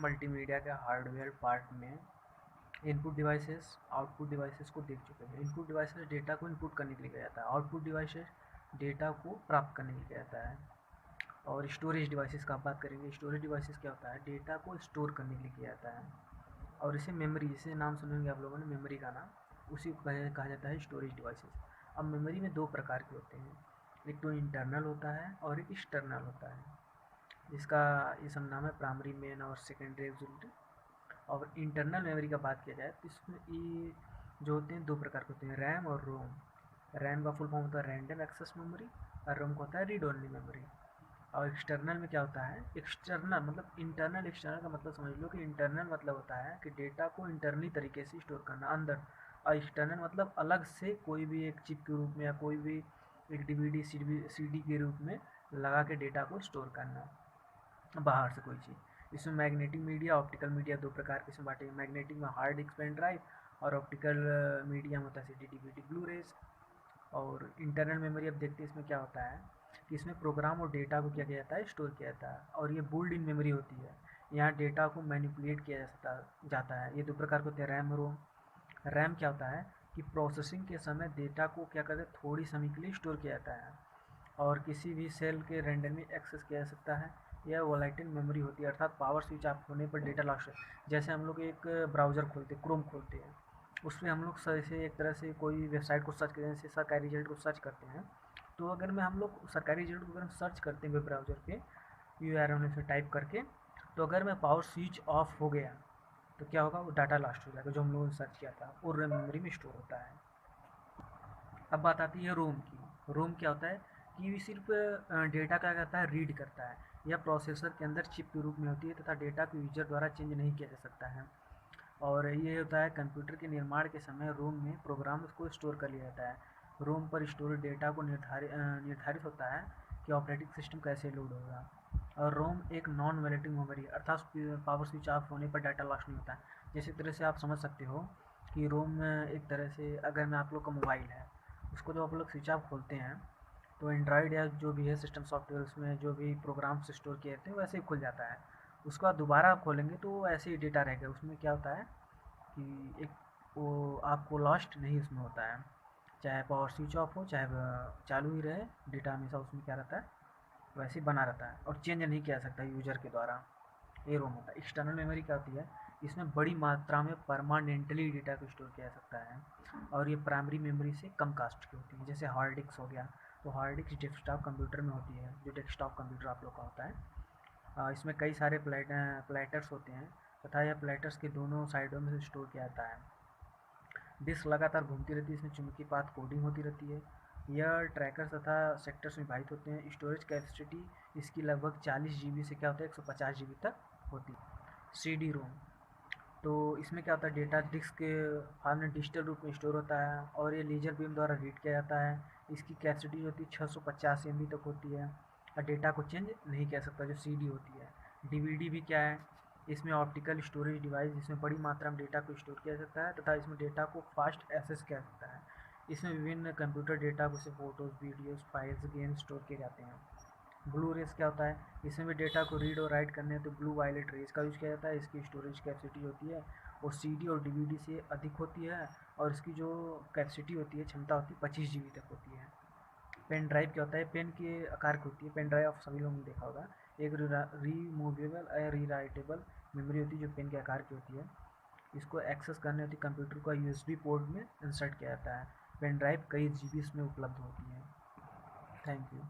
Multimedia के hardware part में input devices output devices को देख चुके हैं। इनपुट डिवाइसेस डेटा को इनपुट करने के लिए किया जाता है, आउटपुट डिवाइसेस डेटा को प्राप्त करने के लिए किया जाता है। और स्टोरेज डिवाइसेस का आप बात करेंगे। स्टोरेज डिवाइसेस क्या होता है, डेटा को स्टोर करने के लिए किया जाता है। और इसे मेमोरी, इसे नाम सुनेंगे आप लोगों ने मेमोरी का नाम, उसी को कहा जाता है स्टोरेज डिवाइसेस। अब मेमोरी में दो प्रकार के होते हैं, एक तो इंटरनल होता है और एक एक्सटर्नल होता है, जिसका ये सब नाम है प्राइमरी, मेन और सेकेंडरी एक्सिक्यूटिव। और इंटरनल मेमोरी का बात किया जाए तो इसमें ये जो होते हैं दो प्रकार के होते हैं, रैम और रोम। रैम का फुल फॉर्म होता है रैंडम एक्सेस मेमोरी और रोम का होता है रीड ओनली मेमोरी। और एक्सटर्नल में क्या होता है, एक्सटर्नल मतलब इंटरनल, एक्सटर्नल का मतलब समझ लो कि इंटरनल मतलब होता है कि डेटा को इंटरनली तरीके से स्टोर करना अंदर, और एक्सटर्नल मतलब अलग से कोई भी एक चिप के रूप में या कोई भी एक डीवीडी सीडी के रूप में लगा के डेटा को स्टोर करना बाहर से कोई चीज़। इसमें मैग्नेटिक मीडिया, ऑप्टिकल मीडिया दो प्रकार के इसमें बांटे। मैग्नेटिक में हार्ड डिस्क पेन ड्राइव और ऑप्टिकल मीडियम होता है सीडी डीवीडी ब्लू रेज। और इंटरनल मेमोरी अब देखते हैं इसमें क्या होता है कि इसमें प्रोग्राम और डेटा को क्या किया जाता है, स्टोर किया जाता है। और ये बुल्ड इन मेमोरी होती है, यहाँ डेटा को मैनिपुलेट किया जाता है। ये दो प्रकार के होते हैं, रैम और रोम। रैम क्या होता है कि प्रोसेसिंग के समय डेटा को क्या करते हैं, थोड़ी समय के लिए स्टोर किया जाता है और किसी भी सेल के रैंडमली एक्सेस किया जा सकता है। यह वोलेटाइल मेमोरी होती है, अर्थात पावर स्विच ऑफ होने पर डेटा लॉस्ट है। जैसे हम लोग एक ब्राउज़र खोलते हैं, क्रोम खोलते हैं, उसमें हम लोग से एक तरह से कोई वेबसाइट को सर्च करते हैं, जैसे सरकारी रिजल्ट को सर्च करते हैं। तो अगर हम लोग सरकारी रिजल्ट को अगर हम सर्च करते हैं वेब ब्राउज़र पे URL से टाइप करके, तो अगर मैं पावर स्विच ऑफ हो गया तो क्या होगा, वो डाटा लॉस्ट हो जाएगा जो हम लोगों ने सर्च किया था, और मेमोरी में स्टोर होता है। अब बात आती है रोम की। रोम क्या होता है कि सिर्फ डेटा क्या करता है, रीड करता है। यह प्रोसेसर के अंदर चिप के रूप में होती है तथा डेटा को यूजर द्वारा चेंज नहीं किया जा सकता है। और ये होता है कंप्यूटर के निर्माण के समय रोम में प्रोग्राम को स्टोर कर लिया जाता है। रोम पर स्टोर डेटा को निर्धारित होता है कि ऑपरेटिंग सिस्टम कैसे लोड होगा। और रोम एक नॉन वोलेटाइल मेमोरी, अर्थात पावर स्विच ऑफ होने पर डाटा लॉस्ट नहीं होता है। जैसे तरह से आप समझ सकते हो कि रोम एक तरह से, अगर मैं आप लोग का मोबाइल है, उसको जब आप लोग स्विच ऑफ खोलते हैं तो एंड्रॉयड या जो भी है सिस्टम सॉफ्टवेयर, उसमें जो भी प्रोग्राम से स्टोर किए रहते हैं वैसे ही खुल जाता है। उसके बाद दोबारा आप खोलेंगे तो ऐसे ही डेटा रहेगा। उसमें क्या होता है कि एक वो आपको लॉस्ट नहीं उसमें होता है, चाहे पावर स्विच ऑफ हो चाहे चालू ही रहे, डेटा हमेशा उसमें क्या रहता है, वैसे ही बना रहता है और चेंज नहीं किया जा सकता यूजर के द्वारा। ये रोम होता है। एक्सटर्नल मेमोरी क्या होती है, इसमें बड़ी मात्रा में परमानेंटली डेटा को स्टोर किया जा सकता है और ये प्राइमरी मेमोरी से कम कास्ट की होती है। जैसे हार्ड डिस्क हो गया, तो हार्ड डिस्क डेस्कटॉप कंप्यूटर में होती है, जो डेस्कटॉप कंप्यूटर आप लोग का होता है। इसमें कई सारे प्लेटर्स होते हैं तथा यह प्लेटर्स के दोनों साइडों में से स्टोर किया जाता है। डिस्क लगातार घूमती रहती है, इसमें चुंबकीय पाथ कोडिंग होती रहती है। यह ट्रैकर तथा सेक्टर्स में विभाजित होते हैं। स्टोरेज कैपेसिटी इसकी लगभग 40 GB से क्या होता है 150 GB तक होती है। CD रोम, तो इसमें क्या होता है, डेटा डिस्क के फॉर्म में डिजिटल रूप में स्टोर होता है और ये लेजर बीम द्वारा रीड किया जाता है। इसकी कैपेसिटी होती है 650 MB तक होती है और डेटा को चेंज नहीं किया सकता जो CD होती है। DVD भी क्या है, इसमें ऑप्टिकल स्टोरेज डिवाइस, जिसमें बड़ी मात्रा में डेटा को स्टोर किया जा सकता है तथा इसमें डेटा को फास्ट एक्सेस किया जा सकता है। इसमें विभिन्न कंप्यूटर डेटा जैसे photos, videos, files, games store किए जाते हैं। ब्लू रेस क्या होता है, इसमें भी डेटा को रीड और राइट करने तो ब्लू वायलेट रेस का यूज़ किया जाता है। इसकी स्टोरेज कैपेसिटी होती है वो CD और DVD से अधिक होती है और इसकी जो कैपेसिटी होती है, क्षमता होती है 25 GB तक होती है। पेन ड्राइव क्या होता है, पेन के आकार की होती है। पेन ड्राइव आप सभी लोगों ने देखा होगा, एक रिमूवेबल या रीराइटेबल मेमोरी होती है जो पेन के आकार की होती है। इसको एक्सेस करने होती कंप्यूटर को USB पोर्ट में इंसर्ट किया जाता है। पेन ड्राइव कई GB में उपलब्ध होती है। Thank you.